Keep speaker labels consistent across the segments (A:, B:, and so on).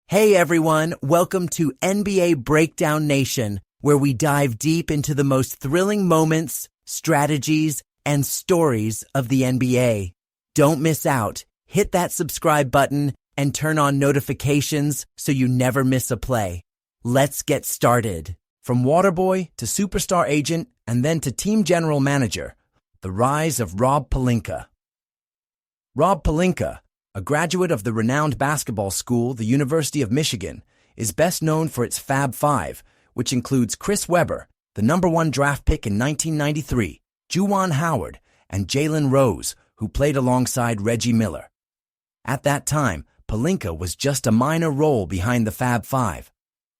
A: Hey everyone, welcome to NBA Breakdown Nation, where we dive deep into the most thrilling moments, strategies, and stories of the NBA. Don't miss out. Hit that subscribe button and turn on notifications so you never miss a play. Let's get started. From Waterboy to Superstar Agent and then to Team General Manager, the rise of Rob Pelinka. Rob Pelinka, a graduate of the renowned basketball school, the University of Michigan, is best known for its Fab Five, which includes Chris Webber, the #1 draft pick in 1993, Juwan Howard, and Jalen Rose, who played alongside Reggie Miller. At that time, Pelinka was just a minor role behind the Fab Five.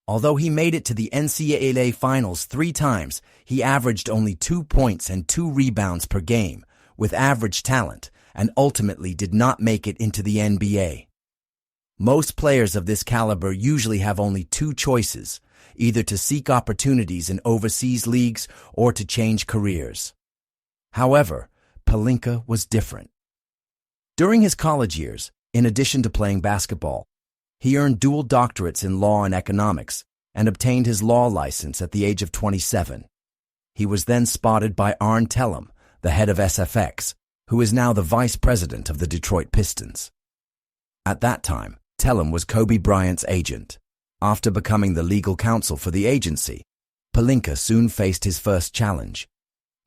A: Although he made it to the NCAA Finals 3 times, he averaged only 2 points and 2 rebounds per game, with average talent, and ultimately did not make it into the NBA. Most players of this caliber usually have only 2 choices, either to seek opportunities in overseas leagues or to change careers. However, Pelinka was different. During his college years, in addition to playing basketball, he earned dual doctorates in law and economics and obtained his law license at the age of 27. He was then spotted by Arn Tellem, the head of SFX, who is now the vice president of the Detroit Pistons. At that time, Tellem was Kobe Bryant's agent. After becoming the legal counsel for the agency, Pelinka soon faced his first challenge.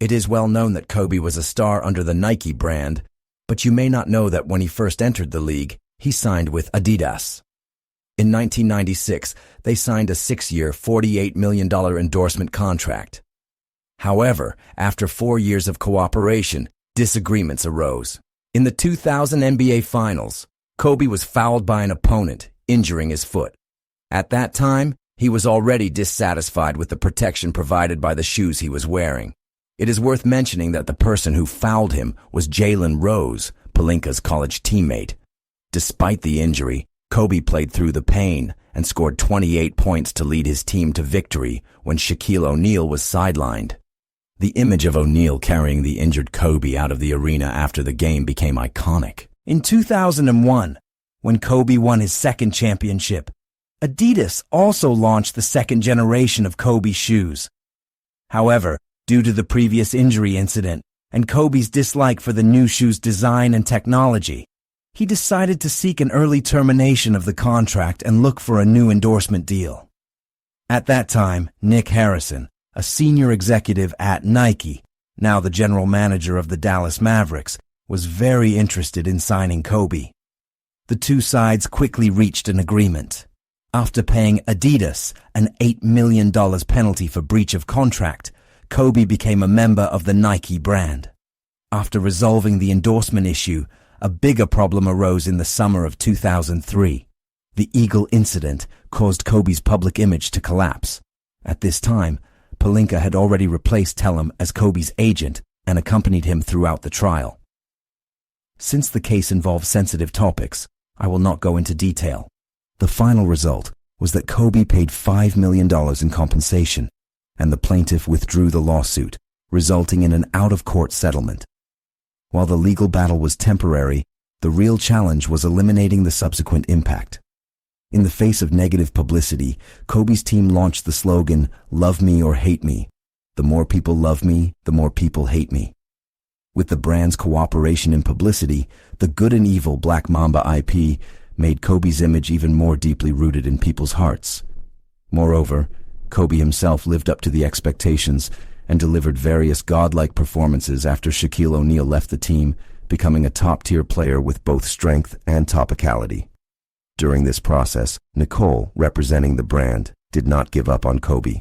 A: It is well known that Kobe was a star under the Nike brand, but you may not know that when he first entered the league, he signed with Adidas. In 1996, they signed a 6-year, $48 million endorsement contract. However, after 4 years of cooperation, disagreements arose. In the 2000 NBA Finals, Kobe was fouled by an opponent, injuring his foot. At that time, he was already dissatisfied with the protection provided by the shoes he was wearing. It is worth mentioning that the person who fouled him was Jalen Rose, Pelinka's college teammate. Despite the injury, Kobe played through the pain and scored 28 points to lead his team to victory when Shaquille O'Neal was sidelined. The image of O'Neal carrying the injured Kobe out of the arena after the game became iconic. In 2001, when Kobe won his second championship, Adidas also launched the second generation of Kobe shoes. However, due to the previous injury incident and Kobe's dislike for the new shoes' design and technology, he decided to seek an early termination of the contract and look for a new endorsement deal. At that time, Nick Harrison, a senior executive at Nike, now the general manager of the Dallas Mavericks, was very interested in signing Kobe. The two sides quickly reached an agreement. After paying Adidas an $8 million penalty for breach of contract, Kobe became a member of the Nike brand. After resolving the endorsement issue, a bigger problem arose in the summer of 2003. The Eagle incident caused Kobe's public image to collapse. At this time, Pelinka had already replaced Tellem as Kobe's agent and accompanied him throughout the trial. Since the case involved sensitive topics, I will not go into detail. The final result was that Kobe paid $5 million in compensation, and the plaintiff withdrew the lawsuit, resulting in an out-of-court settlement. While the legal battle was temporary, the real challenge was eliminating the subsequent impact. In the face of negative publicity, Kobe's team launched the slogan, "Love me or hate me. The more people love me, the more people hate me." With the brand's cooperation in publicity, the Good and Evil Black Mamba IP made Kobe's image even more deeply rooted in people's hearts. Moreover, Kobe himself lived up to the expectations and delivered various godlike performances after Shaquille O'Neal left the team, becoming a top-tier player with both strength and topicality. During this process, Nicole, representing the brand, did not give up on Kobe.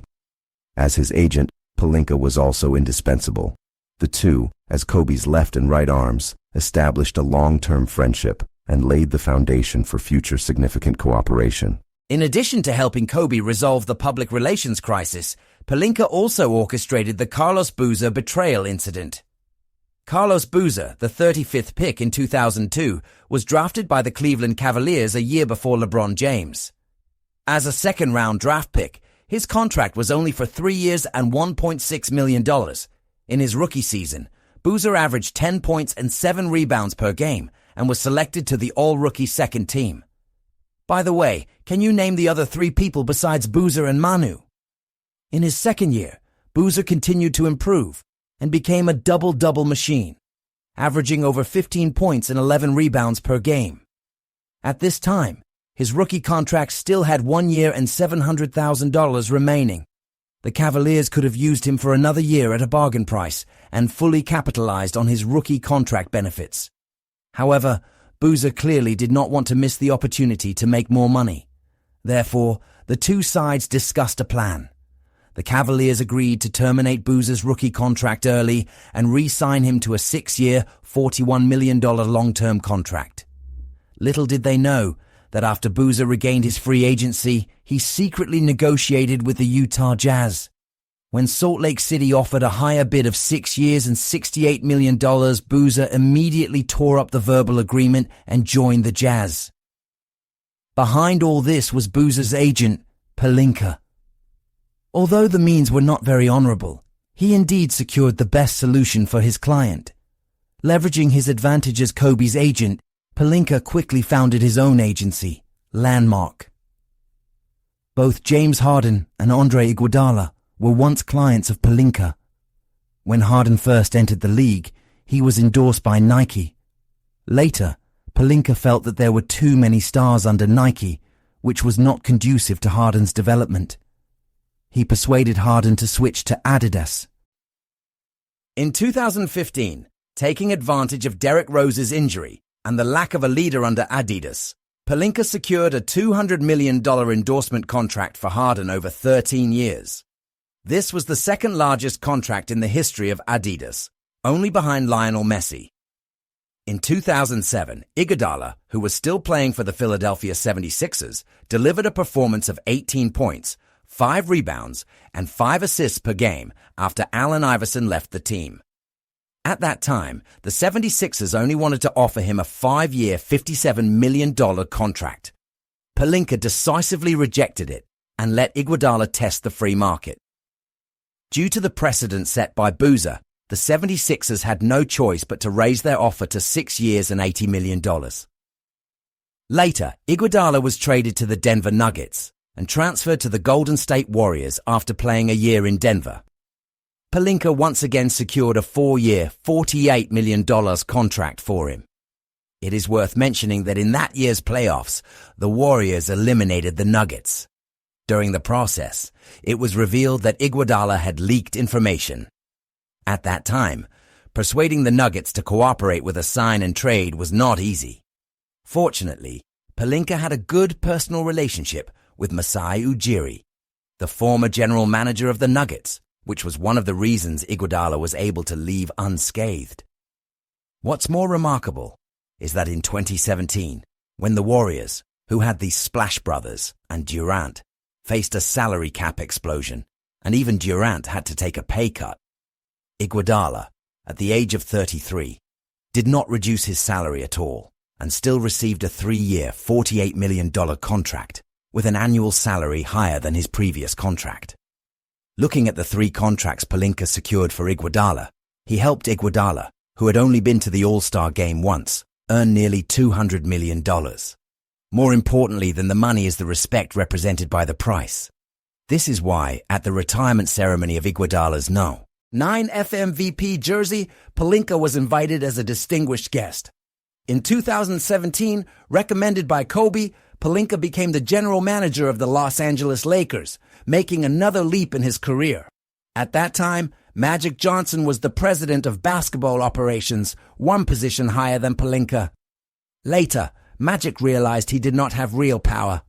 A: As his agent, Pelinka was also indispensable. The two, as Kobe's left and right arms, established a long-term friendship and laid the foundation for future significant cooperation. In addition to helping Kobe resolve the public relations crisis, Pelinka also orchestrated the Carlos Boozer betrayal incident. Carlos Boozer, the 35th pick in 2002, was drafted by the Cleveland Cavaliers a year before LeBron James. As a second-round draft pick, his contract was only for 3 years and $1.6 million. In his rookie season, Boozer averaged 10 points and 7 rebounds per game and was selected to the all-rookie second team. By the way, can you name the other 3 people besides Boozer and Manu? In his second year, Boozer continued to improve and became a double-double machine, averaging over 15 points and 11 rebounds per game. At this time, his rookie contract still had 1 year and $700,000 remaining. The Cavaliers could have used him for another year at a bargain price and fully capitalized on his rookie contract benefits. However, Boozer clearly did not want to miss the opportunity to make more money. Therefore, the two sides discussed a plan. The Cavaliers agreed to terminate Boozer's rookie contract early and re-sign him to a 6-year, $41 million long-term contract. Little did they know that after Boozer regained his free agency, he secretly negotiated with the Utah Jazz. When Salt Lake City offered a higher bid of 6 years and $68 million, Boozer immediately tore up the verbal agreement and joined the Jazz. Behind all this was Boozer's agent, Pelinka. Although the means were not very honorable, he indeed secured the best solution for his client. Leveraging his advantage as Kobe's agent, Pelinka quickly founded his own agency, Landmark. Both James Harden and Andre Iguodala were once clients of Pelinka. When Harden first entered the league, he was endorsed by Nike. Later, Pelinka felt that there were too many stars under Nike, which was not conducive to Harden's development. He persuaded Harden to switch to Adidas. In 2015, taking advantage of Derrick Rose's injury and the lack of a leader under Adidas, Pelinka secured a $200 million endorsement contract for Harden over 13 years. This was the second largest contract in the history of Adidas, only behind Lionel Messi. In 2007, Iguodala, who was still playing for the Philadelphia 76ers, delivered a performance of 18 points, 5 rebounds, and 5 assists per game after Allen Iverson left the team. At that time, the 76ers only wanted to offer him a 5-year, $57 million contract. Pelinka decisively rejected it and let Iguodala test the free market. Due to the precedent set by Boozer, the 76ers had no choice but to raise their offer to 6 years and $80 million. Later, Iguodala was traded to the Denver Nuggets and transferred to the Golden State Warriors after playing a year in Denver. Pelinka once again secured a 4-year, $48 million contract for him. It is worth mentioning that in that year's playoffs, the Warriors eliminated the Nuggets. During the process, it was revealed that Iguodala had leaked information. At that time, persuading the Nuggets to cooperate with a sign and trade was not easy. Fortunately, Pelinka had a good personal relationship with Masai Ujiri, the former general manager of the Nuggets, which was one of the reasons Iguodala was able to leave unscathed. What's more remarkable is that in 2017, when the Warriors, who had the Splash Brothers and Durant, faced a salary cap explosion, and even Durant had to take a pay cut, Iguodala, at the age of 33, did not reduce his salary at all and still received a 3-year, $48 million contract with an annual salary higher than his previous contract. Looking at the 3 contracts Pelinka secured for Iguodala, he helped Iguodala, who had only been to the All-Star game once, earn nearly $200 million. More importantly than the money is the respect represented by the price. This is why, at the retirement ceremony of Iguodala's No. 9 FMVP jersey, Pelinka was invited as a distinguished guest. In 2017, recommended by Kobe, Pelinka became the general manager of the Los Angeles Lakers, making another leap in his career. At that time, Magic Johnson was the president of basketball operations, one position higher than Pelinka. Later, Magic realized he did not have real power.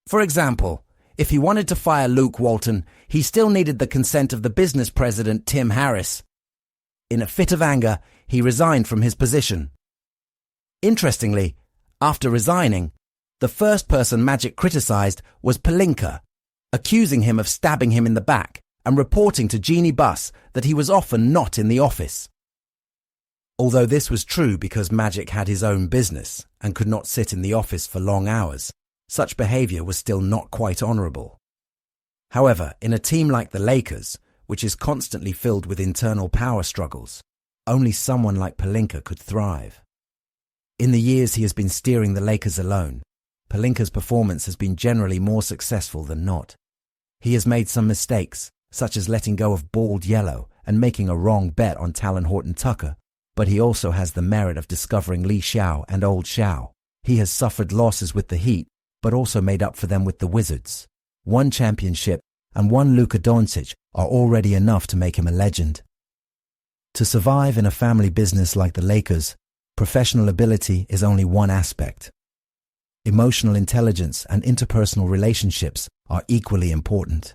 A: For example, if he wanted to fire Luke Walton, he still needed the consent of the business president Tim Harris. In a fit of anger, he resigned from his position. Interestingly, after resigning, the first person Magic criticized was Pelinka, accusing him of stabbing him in the back and reporting to Jeannie Buss that he was often not in the office. Although this was true because Magic had his own business and could not sit in the office for long hours, such behavior was still not quite honorable. However, in a team like the Lakers, which is constantly filled with internal power struggles, only someone like Pelinka could thrive. In the years he has been steering the Lakers alone, Pelinka's performance has been generally more successful than not. He has made some mistakes, such as letting go of bald yellow and making a wrong bet on Talon Horton Tucker, but he also has the merit of discovering Lee Shao and Old Shao. He has suffered losses with the Heat, but also made up for them with the Wizards. One championship and one Luka Doncic are already enough to make him a legend. To survive in a family business like the Lakers, professional ability is only one aspect. Emotional intelligence and interpersonal relationships are equally important.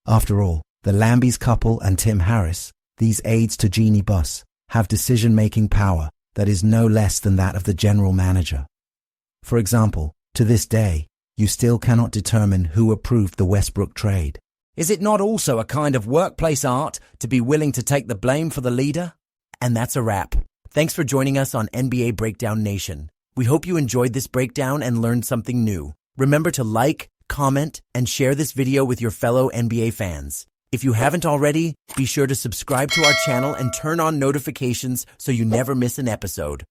A: After all, the Lambie's couple and Tim Harris, these aides to Jeannie Buss, have decision-making power that is no less than that of the general manager. For example, to this day, you still cannot determine who approved the Westbrook trade. Is it not also a kind of workplace art to be willing to take the blame for the leader? And that's a wrap. Thanks for joining us on NBA Breakdown Nation. We hope you enjoyed this breakdown and learned something new. Remember to like, comment, and share this video with your fellow NBA fans. If you haven't already, be sure to subscribe to our channel and turn on notifications so you never miss an episode.